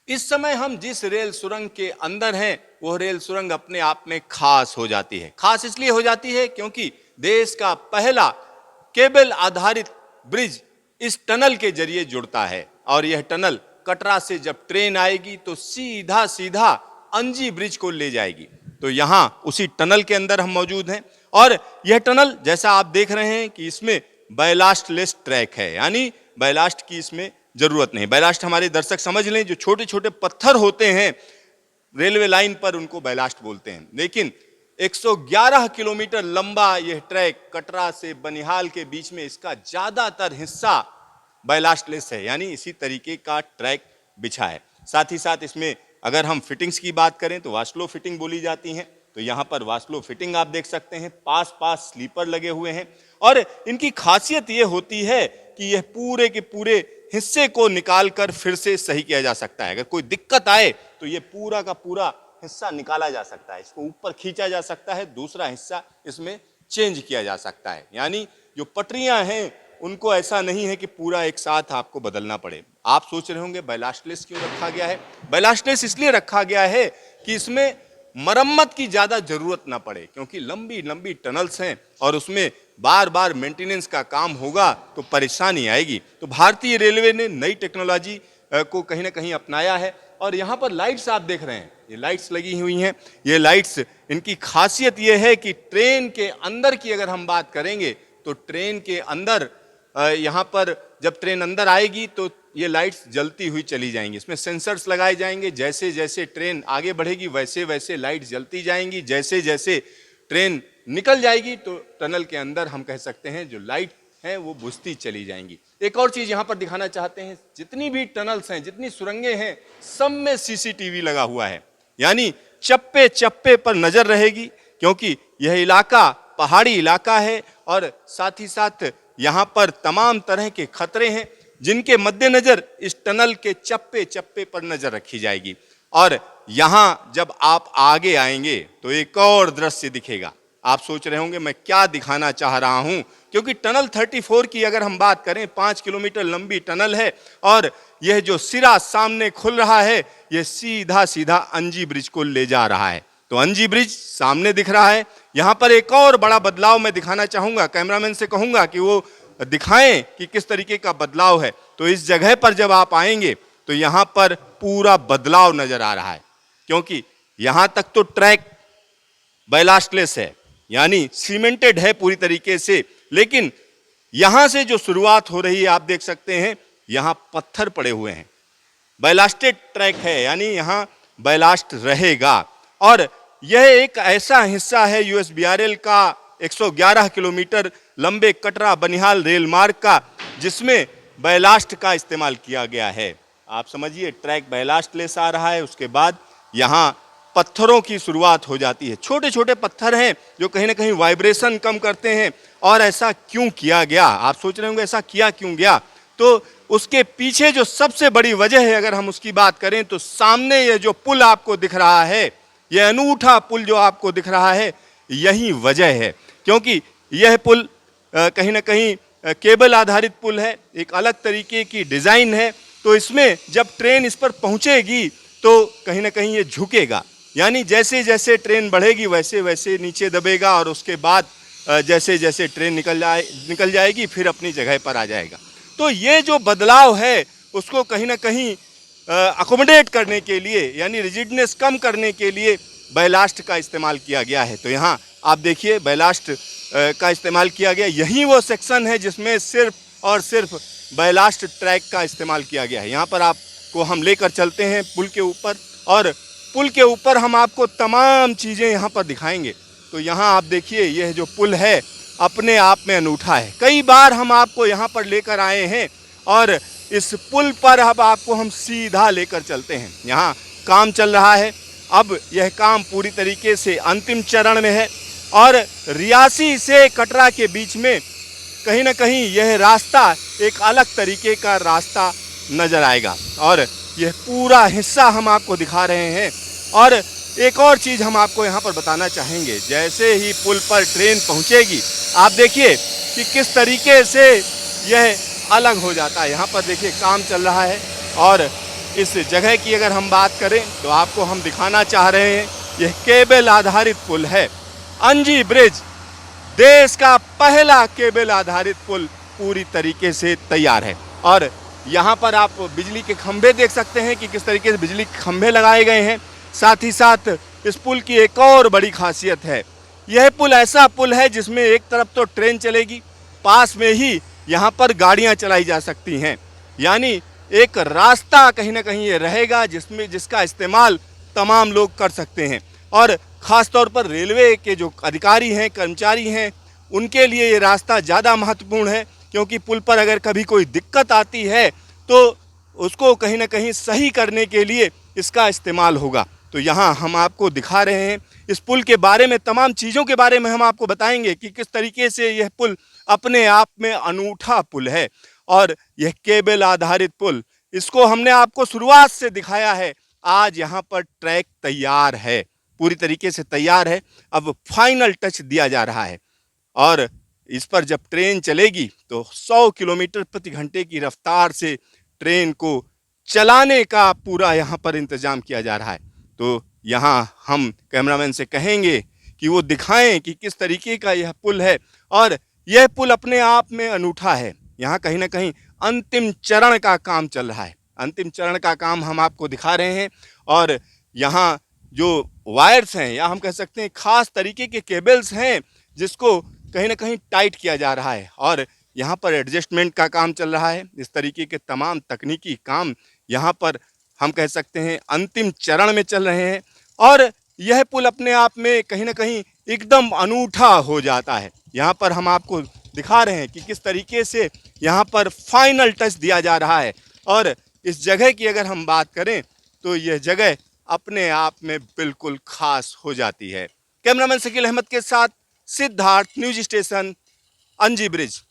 इस समय हम जिस रेल सुरंग के अंदर हैं, वो रेल सुरंग अपने आप में खास हो जाती है। खास इसलिए हो जाती है क्योंकि देश का पहला केबल आधारित ब्रिज इस टनल के जरिए जुड़ता है और यह टनल कटरा से जब ट्रेन आएगी तो सीधा सीधा अंजी ब्रिज को ले जाएगी। तो यहां उसी टनल के अंदर हम मौजूद हैं और यह टनल जैसा आप देख रहे हैं कि इसमें बैलास्ट लेस ट्रैक है, यानी बैलास्ट की इसमें जरूरत नहीं। बैलास्ट हमारे दर्शक समझ लें, जो छोटे छोटे पत्थर होते हैं रेलवे लाइन पर उनको बैलास्ट बोलते हैं। लेकिन 111 किलोमीटर लंबा यह ट्रैक कटरा से बनिहाल के बीच में, इसका ज्यादातर हिस्सा बैलास्टलेस है, यानी इसी तरीके का ट्रैक बिछा है। साथ ही साथ इसमें अगर हम फिटिंग्स की बात करें तो वास्लो फिटिंग बोली जाती हैं। तो यहाँ पर वास्लो फिटिंग आप देख सकते हैं, पास पास स्लीपर लगे हुए हैं और इनकी खासियत ये होती है कि यह पूरे के पूरे हिस्से को निकालकर फिर से सही किया जा सकता है। अगर कोई दिक्कत आए तो यह पूरा का पूरा हिस्सा निकाला जा सकता है, इसको ऊपर खींचा जा सकता है, दूसरा हिस्सा इसमें चेंज किया जा सकता है। यानी जो पटरियां हैं उनको ऐसा नहीं है कि पूरा एक साथ आपको बदलना पड़े। आप सोच रहे होंगे बैलास्टलेस क्यों रखा गया है? बैलास्टलेस इसलिए रखा गया है कि इसमें मरम्मत की ज्यादा जरूरत ना पड़े, क्योंकि लंबी लंबी टनल्स हैं और उसमें बार बार मेंटेनेंस का काम होगा तो परेशानी आएगी। तो भारतीय रेलवे ने नई टेक्नोलॉजी को कहीं ना कहीं अपनाया है और यहाँ पर लाइट्स आप देख रहे हैं, ये लाइट्स लगी हुई हैं। ये लाइट्स, इनकी खासियत ये है कि ट्रेन के अंदर की अगर हम बात करेंगे तो ट्रेन के अंदर यहाँ पर जब ट्रेन अंदर आएगी तो ये लाइट्स जलती हुई चली जाएंगी। इसमें सेंसर्स लगाए जाएंगे, जैसे जैसे ट्रेन आगे बढ़ेगी वैसे वैसे लाइट जलती जाएंगी। जैसे जैसे ट्रेन निकल जाएगी तो टनल के अंदर हम कह सकते हैं जो लाइट है वो बुझती चली जाएंगी। एक और चीज यहाँ पर दिखाना चाहते हैं, जितनी भी टनल्स हैं, जितनी सुरंगें हैं, सब में सीसीटीवी लगा हुआ है, यानी चप्पे चप्पे पर नजर रहेगी, क्योंकि यह इलाका पहाड़ी इलाका है और साथ ही साथ यहाँ पर तमाम तरह के खतरे हैं जिनके मद्देनजर इस टनल के चप्पे चप्पे पर नजर रखी जाएगी। और यहाँ जब आप आगे आएंगे तो एक और दृश्य दिखेगा। आप सोच रहे होंगे मैं क्या दिखाना चाह रहा हूं, क्योंकि टनल 34 की अगर हम बात करें, 5 किलोमीटर लंबी टनल है और यह जो सिरा सामने खुल रहा है यह सीधा सीधा अंजी ब्रिज को ले जा रहा है। तो अंजी ब्रिज सामने दिख रहा है। यहाँ पर एक और बड़ा बदलाव मैं दिखाना चाहूंगा, कैमरामैन से कहूंगा कि वो दिखाएं कि किस तरीके का बदलाव है। तो इस जगह पर जब आप आएंगे तो यहाँ पर पूरा बदलाव नजर आ रहा है, क्योंकि यहाँ तक तो ट्रैक बैलास्टलेस है, यानी सीमेंटेड है पूरी तरीके से, लेकिन यहां से जो शुरुआत हो रही है आप देख सकते हैं यहां पत्थर पड़े हुए हैं। बैलास्टेड ट्रैक है, यानी यहां बैलास्ट रहेगा और यह एक ऐसा हिस्सा है यूएसबीआरएल का 111 किलोमीटर लंबे कटरा बनिहाल रेल मार्ग का जिसमें बैलास्ट का इस्तेमाल किया गया है। आप समझिए, ट्रैक बैलास्ट लेस आ रहा है, उसके बाद यहाँ पत्थरों की शुरुआत हो जाती है। छोटे छोटे पत्थर हैं जो कहीं ना कहीं वाइब्रेशन कम करते हैं। और ऐसा क्यों किया गया, आप सोच रहे होंगे ऐसा किया क्यों गया, तो उसके पीछे जो सबसे बड़ी वजह है अगर हम उसकी बात करें तो सामने ये जो पुल आपको दिख रहा है, ये अनूठा पुल जो आपको दिख रहा है, यही वजह है। क्योंकि यह पुल कहीं ना कहीं केबल आधारित पुल है, एक अलग तरीके की डिजाइन है। तो इसमें जब ट्रेन इस पर पहुंचेगी तो कहीं ना कहीं ये झुकेगा, यानी जैसे जैसे ट्रेन बढ़ेगी वैसे वैसे नीचे दबेगा और उसके बाद जैसे जैसे ट्रेन निकल जाएगी फिर अपनी जगह पर आ जाएगा। तो ये जो बदलाव है उसको कहीं ना कहीं अकोमोडेट करने के लिए, यानी रिजिडनेस कम करने के लिए बैलास्ट का इस्तेमाल किया गया है। तो यहाँ आप देखिए बैलास्ट का इस्तेमाल किया गया, यही वो सेक्शन है जिसमें सिर्फ और सिर्फ बैलास्ट ट्रैक का इस्तेमाल किया गया है। यहाँ पर आपको हम लेकर चलते हैं पुल के ऊपर और पुल के ऊपर हम आपको तमाम चीज़ें यहाँ पर दिखाएंगे। तो यहाँ आप देखिए यह जो पुल है अपने आप में अनूठा है। कई बार हम आपको यहाँ पर लेकर आए हैं और इस पुल पर अब आपको हम सीधा लेकर चलते हैं। यहाँ काम चल रहा है, अब यह काम पूरी तरीके से अंतिम चरण में है और रियासी से कटरा के बीच में कहीं ना कहीं यह रास्ता एक अलग तरीके का रास्ता नजर आएगा और यह पूरा हिस्सा हम आपको दिखा रहे हैं। और एक और चीज़ हम आपको यहाँ पर बताना चाहेंगे, जैसे ही पुल पर ट्रेन पहुँचेगी आप देखिए कि किस तरीके से यह अलग हो जाता है। यहाँ पर देखिए काम चल रहा है और इस जगह की अगर हम बात करें तो आपको हम दिखाना चाह रहे हैं, यह केबल आधारित पुल है। अंजी ब्रिज देश का पहला केबल आधारित पुल पूरी तरीके से तैयार है। और यहाँ पर आप बिजली के खंभे देख सकते हैं कि किस तरीके से बिजली के खंभे लगाए गए हैं। साथ ही साथ इस पुल की एक और बड़ी खासियत है, यह पुल ऐसा पुल है जिसमें एक तरफ तो ट्रेन चलेगी, पास में ही यहाँ पर गाड़ियाँ चलाई जा सकती हैं। यानी एक रास्ता कहीं ना कहीं ये रहेगा जिसका इस्तेमाल तमाम लोग कर सकते हैं। और ख़ास तौर पर रेलवे के जो अधिकारी हैं, कर्मचारी हैं, उनके लिए ये रास्ता ज़्यादा महत्वपूर्ण है, क्योंकि पुल पर अगर कभी कोई दिक्कत आती है तो उसको कहीं ना कहीं सही करने के लिए इसका इस्तेमाल होगा। तो यहाँ हम आपको दिखा रहे हैं इस पुल के बारे में, तमाम चीज़ों के बारे में हम आपको बताएंगे कि किस तरीके से यह पुल अपने आप में अनूठा पुल है। और यह केबल आधारित पुल, इसको हमने आपको शुरुआत से दिखाया है। आज यहाँ पर ट्रैक तैयार है, पूरी तरीके से तैयार है, अब फाइनल टच दिया जा रहा है। और इस पर जब ट्रेन चलेगी तो 100 किलोमीटर प्रति घंटे की रफ्तार से ट्रेन को चलाने का पूरा यहाँ पर इंतजाम किया जा रहा है। तो यहाँ हम कैमरामैन से कहेंगे कि वो दिखाएं कि किस तरीके का यह पुल है। और यह पुल अपने आप में अनूठा है। यहाँ कहीं ना कहीं अंतिम चरण का काम चल रहा है, अंतिम चरण का काम हम आपको दिखा रहे हैं। और यहाँ जो वायर्स हैं, या हम कह सकते हैं खास तरीके के केबल्स हैं, जिसको कहीं ना कहीं टाइट किया जा रहा है। और यहाँ पर एडजस्टमेंट का काम चल रहा है। इस तरीके के तमाम तकनीकी काम यहाँ पर हम कह सकते हैं अंतिम चरण में चल रहे हैं। और यह पुल अपने आप में कहीं ना कहीं एकदम अनूठा हो जाता है। यहाँ पर हम आपको दिखा रहे हैं कि किस तरीके से यहाँ पर फाइनल टच दिया जा रहा है। और इस जगह की अगर हम बात करें तो यह जगह अपने आप में बिल्कुल खास हो जाती है। कैमरामैन शकील अहमद के साथ सिद्धार्थ, न्यूज स्टेशन, अंजी ब्रिज।